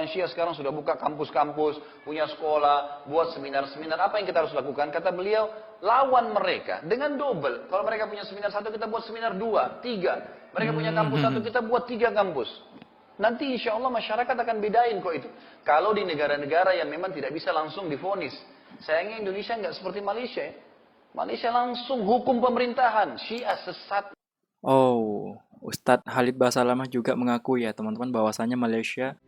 Syiah sekarang sudah buka kampus-kampus, punya sekolah, buat seminar-seminar. Apa yang kita harus lakukan? Kata beliau, lawan mereka dengan double. Kalau mereka punya seminar satu, kita buat seminar dua, tiga. Mereka punya kampus satu, kita buat tiga kampus. Nanti insya Allah masyarakat akan bedain kok itu. Kalau di negara-negara yang memang tidak bisa langsung divonis. Sayangnya Indonesia nggak seperti Malaysia ya. Malaysia langsung hukum pemerintahan. Syiah sesat. Oh, Ustadz Khalid Basalamah juga mengaku ya teman-teman bahwasanya Malaysia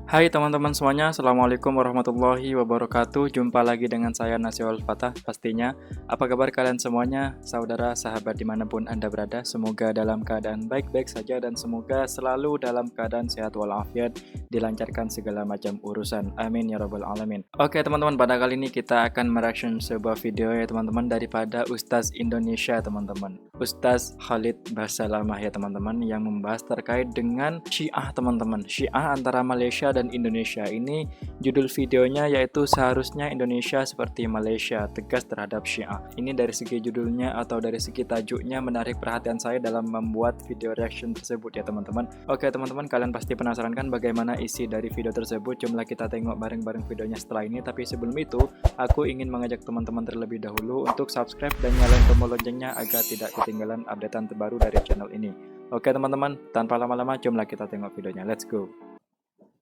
Hai teman-teman semuanya, Assalamualaikum warahmatullahi wabarakatuh. Jumpa lagi dengan saya Nasiol Fatah pastinya. Apa kabar kalian semuanya, saudara, sahabat dimanapun Anda berada. Semoga dalam keadaan baik-baik saja dan semoga selalu dalam keadaan sehat walafiat, dilancarkan segala macam urusan. Amin ya rabbal alamin. Oke teman-teman, pada kali ini kita akan mereaction sebuah video ya teman-teman daripada Ustaz Indonesia teman-teman. Ustaz Khalid Basalamah ya teman-teman, yang membahas terkait dengan Syiah teman-teman. Syiah antara Malaysia dan Indonesia. Ini judul videonya yaitu seharusnya Indonesia seperti Malaysia, tegas terhadap Syiah. Ini dari segi judulnya atau dari segi tajuknya menarik perhatian saya dalam membuat video reaction tersebut ya teman-teman. Oke teman-teman, kalian pasti penasaran kan bagaimana isi dari video tersebut? Jomlah kita tengok bareng-bareng videonya setelah ini. Tapi sebelum itu, aku ingin mengajak teman-teman terlebih dahulu untuk subscribe dan nyalain tombol loncengnya agar tidak ketinggalan updatean terbaru dari channel ini. Oke teman-teman, tanpa lama-lama jomlah kita tengok videonya. Let's go.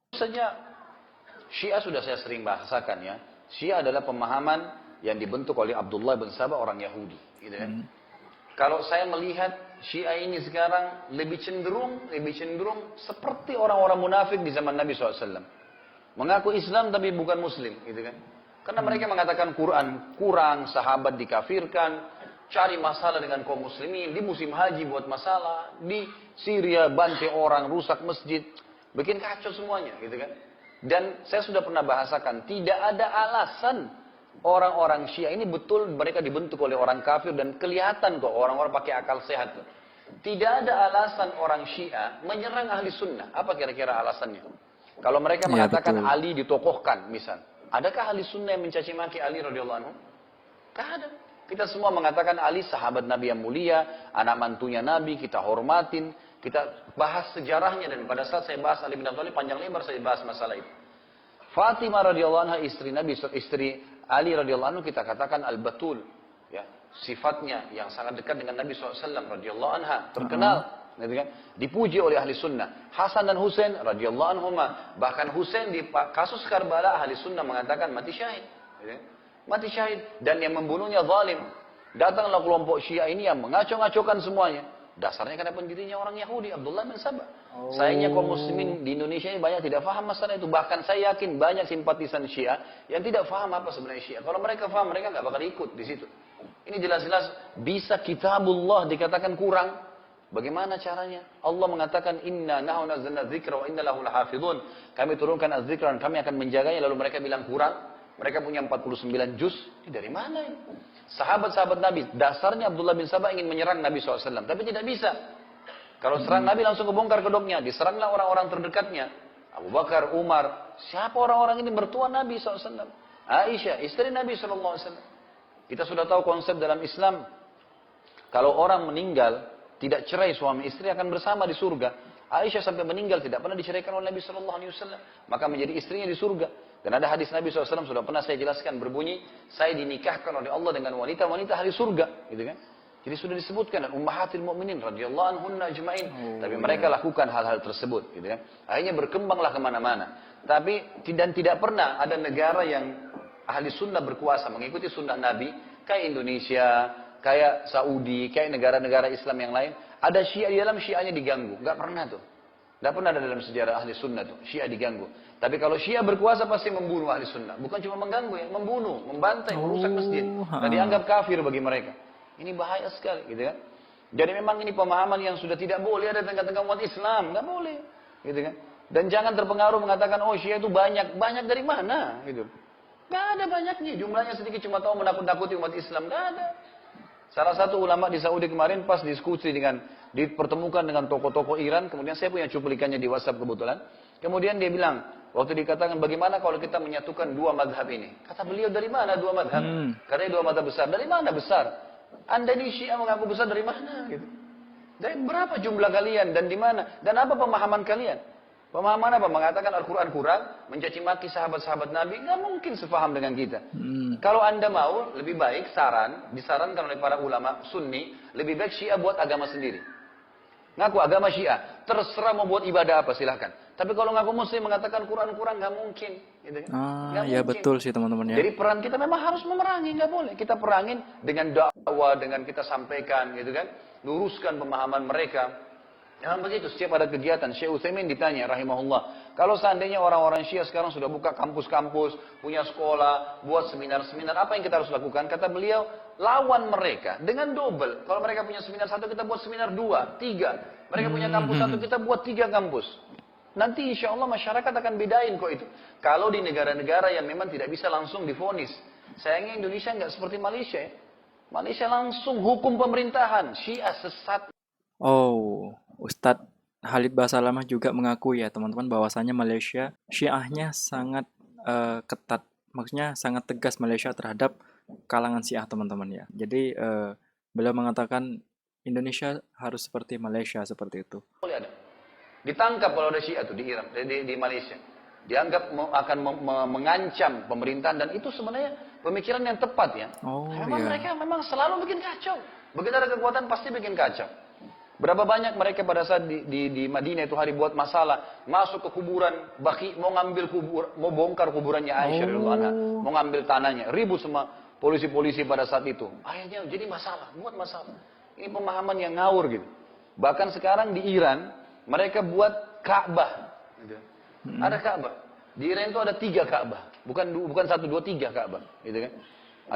Saja Syiah sudah saya sering bahasakan ya. Syiah adalah pemahaman yang dibentuk oleh Abdullah bin Sabah, orang Yahudi, gitu kan. Kalau saya melihat Syiah ini sekarang lebih cenderung seperti orang-orang munafik di zaman Nabi SAW. Mengaku Islam tapi bukan Muslim, gitu kan. Karena mereka mengatakan Quran kurang, sahabat dikafirkan, cari masalah dengan kaum muslimin, di musim haji buat masalah, di Syria bantai orang, rusak masjid, bikin kacau semuanya, gitu kan. Dan saya sudah pernah bahasakan, tidak ada alasan orang-orang Syiah ini betul mereka dibentuk oleh orang kafir dan kelihatan kok orang-orang pakai akal sehat. Tidak ada alasan orang Syiah menyerang ahli sunnah. Apa kira-kira alasannya? Kalau mereka mengatakan betul. Ali ditokohkan, misal, adakah ahli sunnah yang mencaci maki Ali radhiyallahu anhu? Tidak ada. Kita semua mengatakan Ali sahabat Nabi yang mulia, anak mantunya Nabi, kita hormatin. Kita bahas sejarahnya, dan pada saat saya bahas Ali bin Abi Thalib panjang lebar saya bahas masalah itu. Fatimah radhiyallahu anha istri Nabi, istri Ali radhiyallahu anhu, kita katakan al-batul, ya, sifatnya yang sangat dekat dengan Nabi SAW radhiyallahu anha, terkenal, gitu kan? Dipuji oleh ahli sunnah. Hasan dan Husain radhiyallahu anhuma, bahkan Husain di kasus Karbala ahli sunnah mengatakan mati syahid, gitu kan? Mati syahid, dan yang membunuhnya zalim. Datanglah kelompok Syiah ini yang mengacau-ngacaukan semuanya. Dasarnya karena pendirinya orang Yahudi, Abdullah bin Sabah. Sayangnya kaum muslimin di Indonesia ini banyak tidak paham masalah itu. Bahkan saya yakin banyak simpatisan Syiah yang tidak paham apa sebenarnya Syiah. Kalau mereka paham, mereka nggak bakal ikut di situ. Ini jelas-jelas bisa kitabullah dikatakan kurang. Bagaimana caranya? Allah mengatakan inna nahnu nazzalna dzikra wa inna lahu lahafizun. Kami turunkan az-dzikra dan kami akan menjaganya, lalu mereka bilang kurang. Mereka punya 49 juz. Ini dari mana ini? Sahabat-sahabat Nabi, dasarnya Abdullah bin Sabah ingin menyerang Nabi SAW, tapi tidak bisa. Kalau serang Nabi langsung kebongkar kedoknya, diseranglah orang-orang terdekatnya. Abu Bakar, Umar, siapa orang-orang ini? Mertua Nabi SAW. Aisyah, istri Nabi SAW. Kita sudah tahu konsep dalam Islam, kalau orang meninggal, tidak cerai suami istri akan bersama di surga. Aisyah sampai meninggal tidak pernah diceraikan oleh Nabi SAW, maka menjadi istrinya di surga. Dan ada hadis Nabi SAW sudah pernah saya jelaskan berbunyi, saya dinikahkan oleh Allah dengan wanita-wanita ahli surga, gitu kan? Jadi sudah disebutkan, dan ummahatil mu'minin radhiyallahu anhunna ajma'in. Tapi mereka lakukan hal-hal tersebut, gitu kan? Akhirnya berkembanglah kemana-mana. Tapi tidak pernah ada negara yang ahli sunnah berkuasa mengikuti sunnah Nabi, kayak Indonesia, kayak Saudi, kayak negara-negara Islam yang lain. Ada Syiah di dalam, Syiahnya diganggu. Nggak pernah tuh. Nggak pernah ada dalam sejarah ahli sunnah tuh, Syiah diganggu. Tapi kalau Syiah berkuasa pasti membunuh ahli sunnah. Bukan cuma mengganggu ya, membunuh, membantai, merusak masjid. Nah, dianggap kafir bagi mereka. Ini bahaya sekali, gitu kan. Jadi memang ini pemahaman yang sudah tidak boleh ada tengah-tengah umat Islam. Nggak boleh, gitu kan. Dan jangan terpengaruh mengatakan, oh Syiah itu banyak. Banyak dari mana, gitu. Nggak ada banyaknya, jumlahnya sedikit, cuma tahu menakut-nakuti umat Islam. Nggak ada. Salah satu ulama di Saudi kemarin pas diskusi dipertemukan dengan tokoh-tokoh Iran, kemudian saya punya cuplikannya di WhatsApp kebetulan. Kemudian dia bilang, Waktu dikatakan bagaimana kalau kita menyatukan dua madhab ini? Kata beliau, dari mana dua madhab? Katanya dua madhab besar. Dari mana besar? Anda ini Syiah mengaku besar dari mana? Gitu. Dari berapa jumlah kalian dan di mana? Dan apa pemahaman kalian? Pemahaman apa? Mengatakan Al-Quran kurang, mencaci maki sahabat-sahabat Nabi, nggak mungkin sefaham dengan kita. Kalau Anda mau, lebih baik disarankan oleh para ulama Sunni, lebih baik Syiah buat agama sendiri. Ngaku agama Syiah, terserah mau buat ibadah apa silahkan. Tapi kalau ngaku Muslim mengatakan Quran kurang, nggak mungkin. Gitu kan? Nggak Ya mungkin. betul sih teman-teman ya. Jadi peran kita memang harus memerangi, nggak boleh. Kita perangin dengan dakwah, dengan kita sampaikan, gitu kan, luruskan pemahaman mereka. Jangan begitu, setiap ada kegiatan, Syekh Utsaimin ditanya, rahimahullah, kalau seandainya orang-orang Syiah sekarang sudah buka kampus-kampus, punya sekolah, buat seminar-seminar, apa yang kita harus lakukan? Kata beliau, lawan mereka dengan double. Kalau mereka punya seminar satu, kita buat seminar 2, 3. Mereka punya kampus satu, kita buat 3 kampus. Nanti insya Allah masyarakat akan bedain kok itu. Kalau di negara-negara yang memang tidak bisa langsung divonis. Sayangnya Indonesia nggak seperti Malaysia ya. Malaysia langsung hukum pemerintahan. Syiah sesat. Oh, Ustadz Khalid Basalamah juga mengakui ya teman-teman bahwasanya Malaysia Syiahnya sangat ketat. Maksudnya sangat tegas Malaysia terhadap kalangan Syiah teman-teman ya. Jadi beliau mengatakan Indonesia harus seperti Malaysia seperti itu. Boleh ada. Ditangkap kalau ada Syiah tuh di Iran, di Malaysia. Dianggap akan mengancam pemerintahan dan itu sebenarnya pemikiran yang tepat ya. Memang mereka memang selalu bikin kacau. Begitu ada kekuatan pasti bikin kacau. Berapa banyak mereka pada saat di Madinah itu hari buat masalah, masuk ke kuburan Baqi, mau ngambil mau bongkar kuburannya Aisyah radhiyallahu anha, mau ngambil tanahnya, ribut sama polisi-polisi pada saat itu. Akhirnya jadi masalah, buat masalah. Ini pemahaman yang ngawur gitu. Bahkan sekarang di Iran mereka buat Ka'bah. Gitu. Ada Ka'bah. Di Iran itu ada 3 Ka'bah, bukan 1, 2, 3 Ka'bah, gitu kan?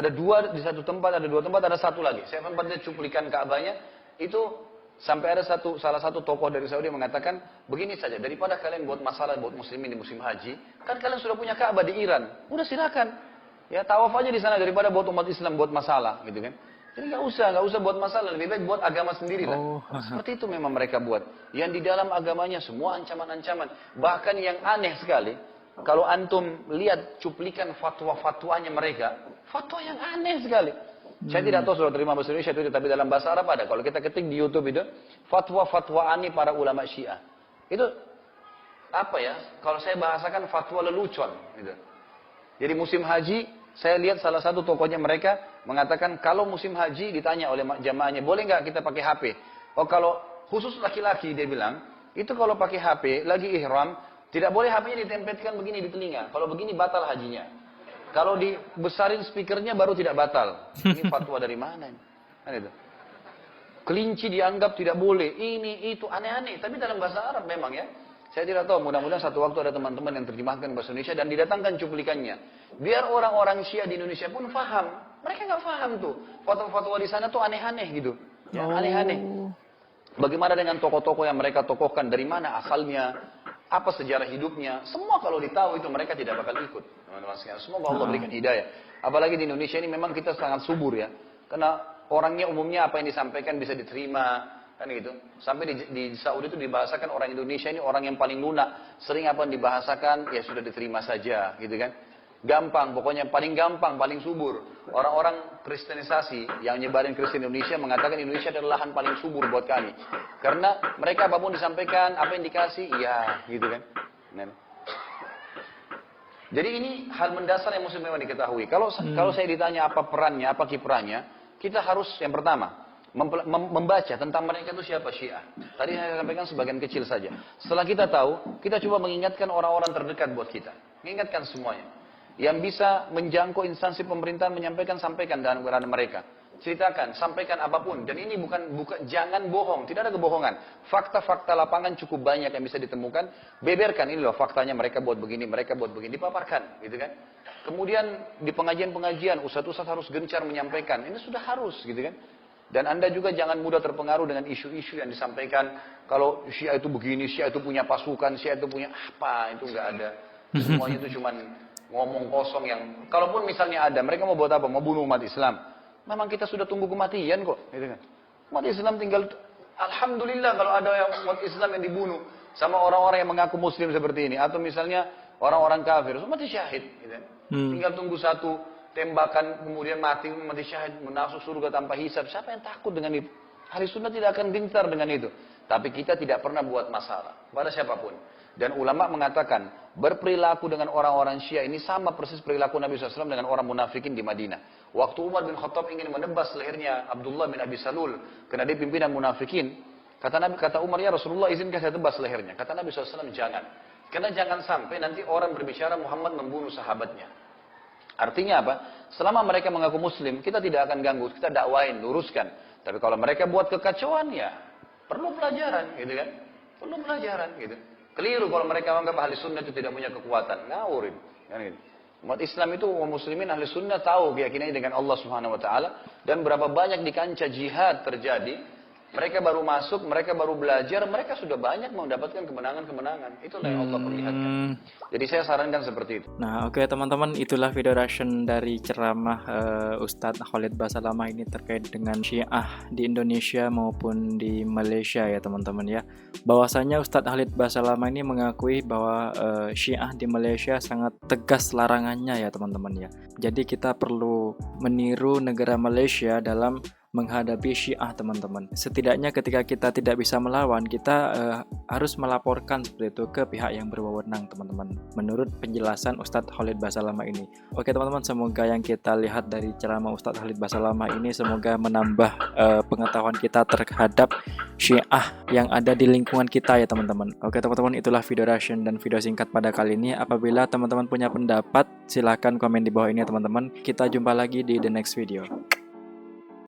Ada 2 di satu tempat, ada 2 tempat, ada 1 lagi. Saya sempat lihat cuplikan Ka'bahnya itu. Sampai ada salah satu tokoh dari Saudi yang mengatakan, begini saja, daripada kalian buat masalah buat muslimin di musim haji, kan kalian sudah punya Ka'bah di Iran, udah silakan. Ya tawaf aja di sana daripada buat umat Islam buat masalah, gitu kan. Jadi nggak usah buat masalah, lebih baik buat agama sendiri lah. Seperti itu memang mereka buat. Yang di dalam agamanya semua ancaman-ancaman. Bahkan yang aneh sekali, kalau antum lihat cuplikan fatwa-fatwanya mereka, fatwa yang aneh sekali. Saya tidak tahu sudah terima bahasa Indonesia itu, tapi dalam bahasa Arab ada. Kalau kita ketik di YouTube itu, fatwa-fatwa aneh para ulama Syiah. Itu apa ya? Kalau saya bahasakan fatwa lelucon. Gitu. Jadi musim haji, saya lihat salah satu tokohnya mereka mengatakan kalau musim haji ditanya oleh jamaahnya, boleh nggak kita pakai HP? Oh kalau khusus laki-laki dia bilang, itu kalau pakai HP lagi ihram, tidak boleh HP-nya ditempelkan begini di telinga. Kalau begini batal hajinya. Kalau dibesarin speakernya baru tidak batal. Ini fatwa dari mana ini? Kan itu. Kelinci dianggap tidak boleh. Ini, itu, aneh-aneh. Tapi dalam bahasa Arab memang ya. Saya tidak tahu, mudah-mudahan satu waktu ada teman-teman yang terjemahkan bahasa Indonesia dan didatangkan cuplikannya. Biar orang-orang Syiah di Indonesia pun paham. Mereka nggak paham tuh. Fatwa-fatwa di sana tuh aneh-aneh gitu. Ya, aneh-aneh. Bagaimana dengan tokoh-tokoh yang mereka tokohkan? Dari mana asalnya? Apa sejarah hidupnya? Semua kalau ditahu itu mereka tidak bakal ikut. Teman-teman sekalian, semoga Allah berikan hidayah. Apalagi di Indonesia ini memang kita sangat subur ya. Karena orangnya umumnya apa yang disampaikan bisa diterima, kan gitu. Sampai di Saudi itu dibahasakan orang Indonesia ini orang yang paling lunak. Sering apa yang dibahasakan ya sudah diterima saja, gitu kan. Gampang, pokoknya paling gampang, paling subur. Orang-orang kristenisasi yang nyebarin Kristen Indonesia mengatakan Indonesia adalah lahan paling subur buat kami. Karena mereka apapun disampaikan, apa yang dikasih, ya gitu kan. Jadi ini hal mendasar yang mesti memang diketahui. Kalau saya ditanya apa perannya, apa kiprahnya, kita harus yang pertama membaca tentang mereka itu siapa Syiah. Tadi saya sampaikan sebagian kecil saja. Setelah kita tahu, kita coba mengingatkan orang-orang terdekat buat kita. Mengingatkan semuanya. Yang bisa menjangkau instansi pemerintahan sampaikan dalam keadaan mereka. Ceritakan, sampaikan apapun. Dan ini bukan jangan bohong, tidak ada kebohongan. Fakta-fakta lapangan cukup banyak yang bisa ditemukan. Beberkan ini loh faktanya mereka buat begini, dipaparkan, gitu kan. Kemudian di pengajian-pengajian, ustadz-ustadz harus gencar menyampaikan. Ini sudah harus, gitu kan. Dan Anda juga jangan mudah terpengaruh dengan isu-isu yang disampaikan. Kalau Syiah itu begini, Syiah itu punya pasukan, Syiah itu punya apa, itu enggak ada. Semuanya itu cuman ngomong kosong yang, kalaupun misalnya ada, mereka mau buat apa? Mau bunuh umat Islam. Memang kita sudah tunggu kematian kok, gitu kan. Umat Islam tinggal, alhamdulillah kalau ada yang umat Islam yang dibunuh sama orang-orang yang mengaku Muslim seperti ini, atau misalnya orang-orang kafir, semua mati syahid. Gitu. Tinggal tunggu satu tembakan, kemudian mati syahid, masuk surga tanpa hisab. Siapa yang takut dengan itu? Ahli sunnah tidak akan gentar dengan itu. Tapi kita tidak pernah buat masalah pada siapapun. Dan ulama mengatakan, berperilaku dengan orang-orang Syiah ini sama persis perilaku Nabi SAW dengan orang munafikin di Madinah. Waktu Umar bin Khattab ingin menebas lehernya Abdullah bin Abi Salul, karena dia pimpinan munafikin, kata Umar, ya Rasulullah, izinkan saya tebas lehernya. Kata Nabi SAW, jangan. Karena jangan sampai nanti orang berbicara Muhammad membunuh sahabatnya. Artinya apa? Selama mereka mengaku muslim, kita tidak akan ganggu, kita dakwain, luruskan. Tapi kalau mereka buat kekacauan, ya perlu pelajaran, gitu kan? Perlu pelajaran, gitu. Keliru kalau mereka menganggap ahli sunnah itu tidak punya kekuatan. Ngawur. Kan gitu. Umat Islam itu, umat muslimin ahli sunnah tahu keyakinannya dengan Allah Subhanahu Wa Taala, dan berapa banyak di kancah jihad terjadi. Mereka baru masuk, mereka baru belajar, mereka sudah banyak mendapatkan kemenangan-kemenangan. Itulah yang Allah perlihatkan. Jadi saya sarankan seperti itu. Nah, oke teman-teman, itulah video reaction dari ceramah Ustadz Khalid Basalamah ini terkait dengan Syiah di Indonesia maupun di Malaysia ya teman-teman ya. Bahwasanya Ustadz Khalid Basalamah ini mengakui bahwa Syiah di Malaysia sangat tegas larangannya ya teman-teman ya. Jadi kita perlu meniru negara Malaysia dalam menghadapi Syiah teman-teman. Setidaknya ketika kita tidak bisa melawan, kita harus melaporkan seperti itu ke pihak yang berwenang teman-teman. Menurut penjelasan Ustadz Khalid Basalamah ini. Oke teman-teman, semoga yang kita lihat dari ceramah Ustadz Khalid Basalamah ini semoga menambah pengetahuan kita terhadap Syiah yang ada di lingkungan kita ya teman-teman. Oke teman-teman, itulah video reaction dan video singkat pada kali ini. Apabila teman-teman punya pendapat, silahkan komen di bawah ini ya teman-teman. Kita jumpa lagi di the next video.